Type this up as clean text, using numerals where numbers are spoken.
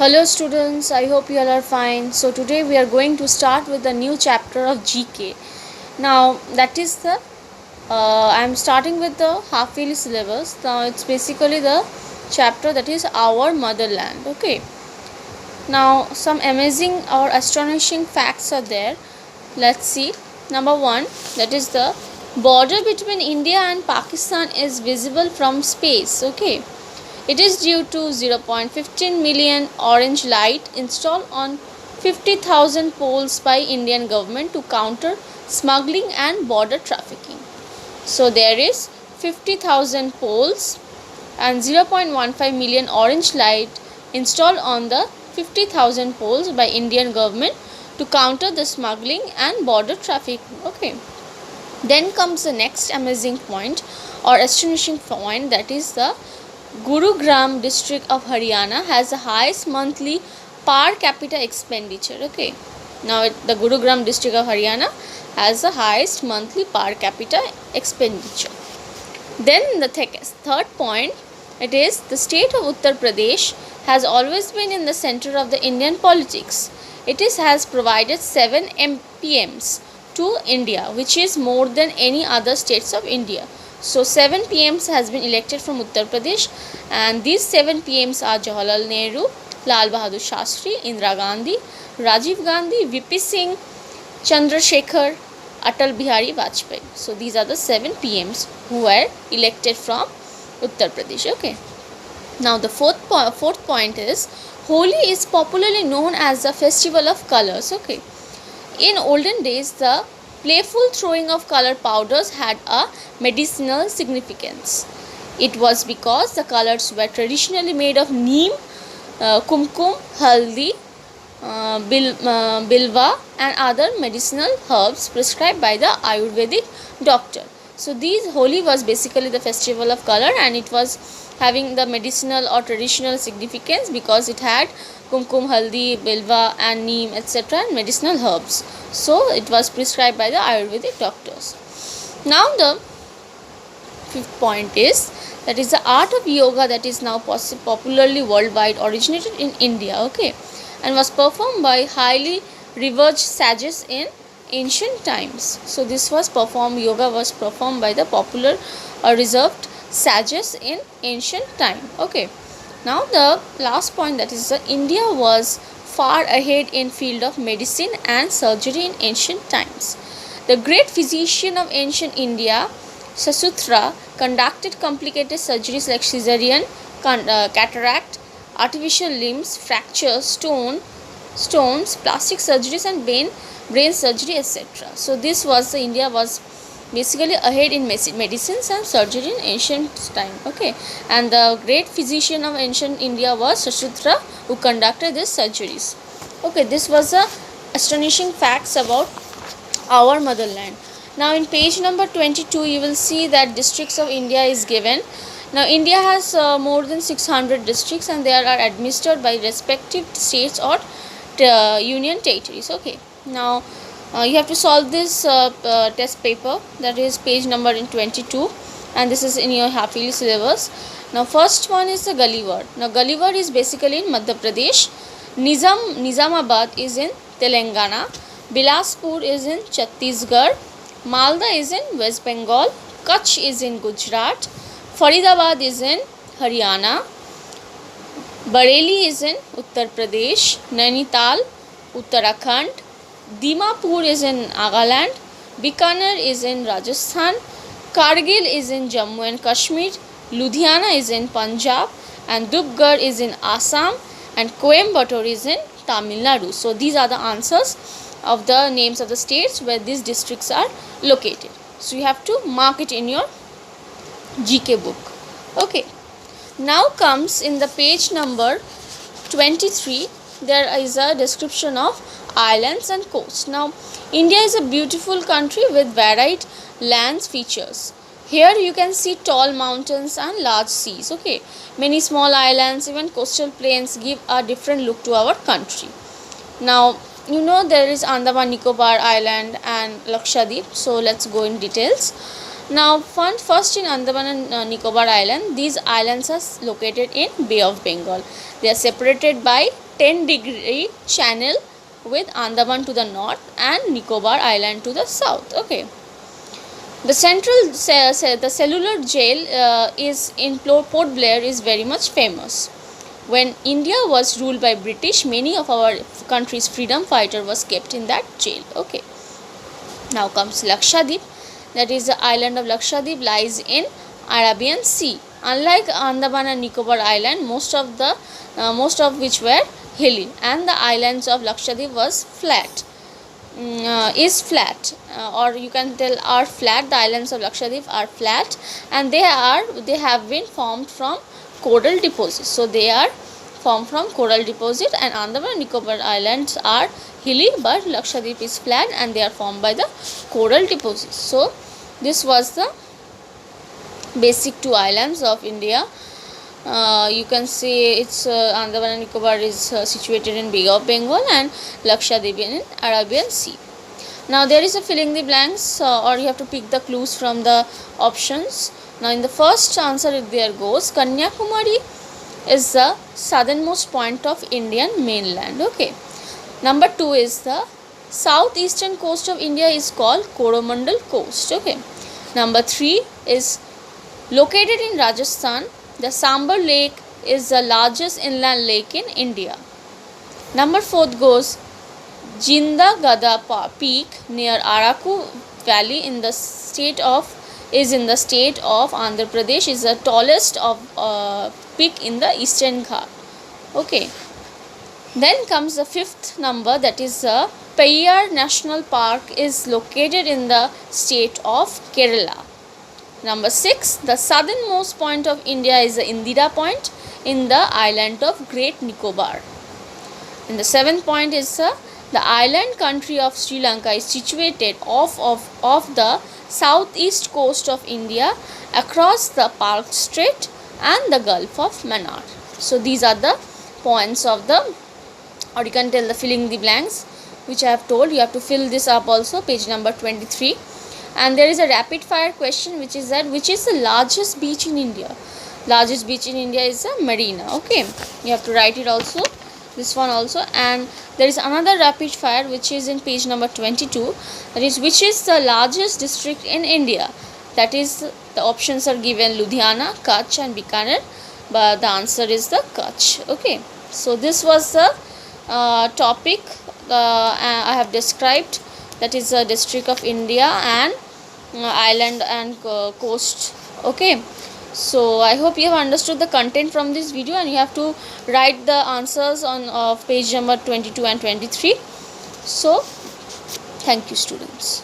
Hello students, I hope you all are fine. So today we are going to start with a new chapter of GK. Now that is the I am starting with the half yearly syllabus. Now it's basically the chapter that is our motherland. Okay. Now some amazing or astonishing facts are there. Let's see. Number 1, that is the border between India and Pakistan is visible from space. Okay. It is due to 0.15 million orange light installed on 50,000 poles by Indian government to counter smuggling and border trafficking. So there is 50,000 poles and 0.15 million orange light installed on the 50,000 poles by Indian government to counter the smuggling and border trafficking. Okay. Then comes the next amazing point or astonishing point, that is the Gurugram district of Haryana has the highest monthly per capita expenditure. Okay. Now the Gurugram district of Haryana has the highest monthly per capita expenditure. Then the third point, it is the state of Uttar Pradesh has always been in the center of the Indian politics. It has provided 7 MPMs to India, which is more than any other states of India. So 7 PMs has been elected from Uttar Pradesh, and these 7 PMs are Jawaharlal Nehru, Lal Bahadur Shastri, Indira Gandhi, Rajiv Gandhi, VP Singh, Chandrasekhar, Atal Bihari Vajpayee. So these are the 7 PMs who were elected from Uttar Pradesh. Okay. Now the fourth point is Holi is popularly known as the festival of colors. Okay. In olden days, the playful throwing of color powders had a medicinal significance. It was because the colors were traditionally made of neem, kumkum, haldi, bilva and other medicinal herbs prescribed by the Ayurvedic doctor. So these Holi was basically the festival of color, and it was having the medicinal or traditional significance because it had kumkum, haldi, bilva and neem etc. and medicinal herbs. So it was prescribed by the Ayurvedic doctors. Now the fifth point is that is the art of yoga that is now popularly worldwide originated in India. Okay, and was performed by highly revered sages in ancient times. So this was performed, yoga was performed by the popular or reserved sages in ancient time. Okay. Now the last point, that is India was far ahead in field of medicine and surgery in ancient times. The great physician of ancient India, Sasutra, conducted complicated surgeries like caesarean, cataract, artificial limbs, fractures, stones, plastic surgeries and brain surgery etc. So this was India was basically ahead in medicines and surgery in ancient time. Okay, and the great physician of ancient India was Sasutra, who conducted these surgeries. Okay, this was the astonishing facts about our motherland. Now in page number 22 you will see that districts of India is given. Now India has more than 600 districts, and they are administered by respective states or union territories. Okay, now you have to solve this test paper, that is page number 22, and this is in your half yearly syllabus. Now first one is the Gully word. Now Gully word is basically in Madhya Pradesh, Nizamabad is in Telangana, Bilaspur is in Chhattisgarh, Malda is in West Bengal, Kutch is in Gujarat, Faridabad is in Haryana, Bareilly is in Uttar Pradesh, Nainital, Uttarakhand, Dimapur is in Nagaland, Bikaner is in Rajasthan, Kargil is in Jammu and Kashmir, Ludhiana is in Punjab, and Dubgarh is in Assam, and Coimbatore is in Tamil Nadu. So these are the answers of the names of the states where these districts are located. So you have to mark it in your GK book. Okay. Now comes in the page number 23, there is a description of islands and coasts. Now India is a beautiful country with varied lands features. Here you can see tall mountains and large seas. Okay, many small islands, even coastal plains give a different look to our country. Now you know there is Andaman Nicobar Island and Lakshadweep. So let's go in details. Now first in Andaman and Nicobar Island, these islands are located in Bay of Bengal. They are separated by 10-degree channel with Andaman to the north and Nicobar Island to the south. Okay. The the cellular jail is in Port Blair is very much famous. When India was ruled by British, many of our country's freedom fighter was kept in that jail. Okay. Now comes Lakshadweep. That is the island of Lakshadweep lies in Arabian Sea. Unlike Andaman and Nicobar Island, most of which were hilly, and the islands of Lakshadweep was flat. Is flat, or you can tell are flat. The islands of Lakshadweep are flat, and they have been formed from coral deposits. So they are formed from coral deposit, and Andaman and Nicobar Islands are hilly, but Lakshadweep is flat and they are formed by the coral deposits. So this was the basic two islands of India. You can see it's Andaman and Nicobar is situated in Bay of Bengal and Lakshadweep in Arabian Sea. Now there is a filling the blanks, or you have to pick the clues from the options. Now in the first answer there goes Kanyakumari is the southernmost point of Indian mainland. Okay. Number 2 is the southeastern coast of India is called Coromandel coast. Okay. Number 3 is located in Rajasthan. The Sambar lake is the largest inland lake in India. Number 4 goes Jinda Gada peak near Araku valley in the state of Andhra Pradesh is the tallest of peak in the Eastern Ghat. Okay. Then comes the fifth number, that is Peyyar National Park is located in the state of Kerala. Number 6, the southernmost point of India is the Indira Point in the island of Great Nicobar. And the 7th point is the island country of Sri Lanka is situated off the southeast coast of India across the Palk Strait and the Gulf of Mannar. So these are the points of the, or you can tell the filling the blanks, which I have told. You have to fill this up also, page number 23. And there is a rapid fire question, which is that which is the largest beach in India? Largest beach in India is Marina. Okay, you have to write it also, this one also. And there is another rapid fire which is in page number 22, that is which is the largest district in India? That is, the options are given Ludhiana, Kutch and Bikaner, but the answer is the Kutch. Okay, so this was the topic I have described, that is a district of India and island and coast. Okay, so I hope you have understood the content from this video, and you have to write the answers on page number 22 and 23. So thank you, students.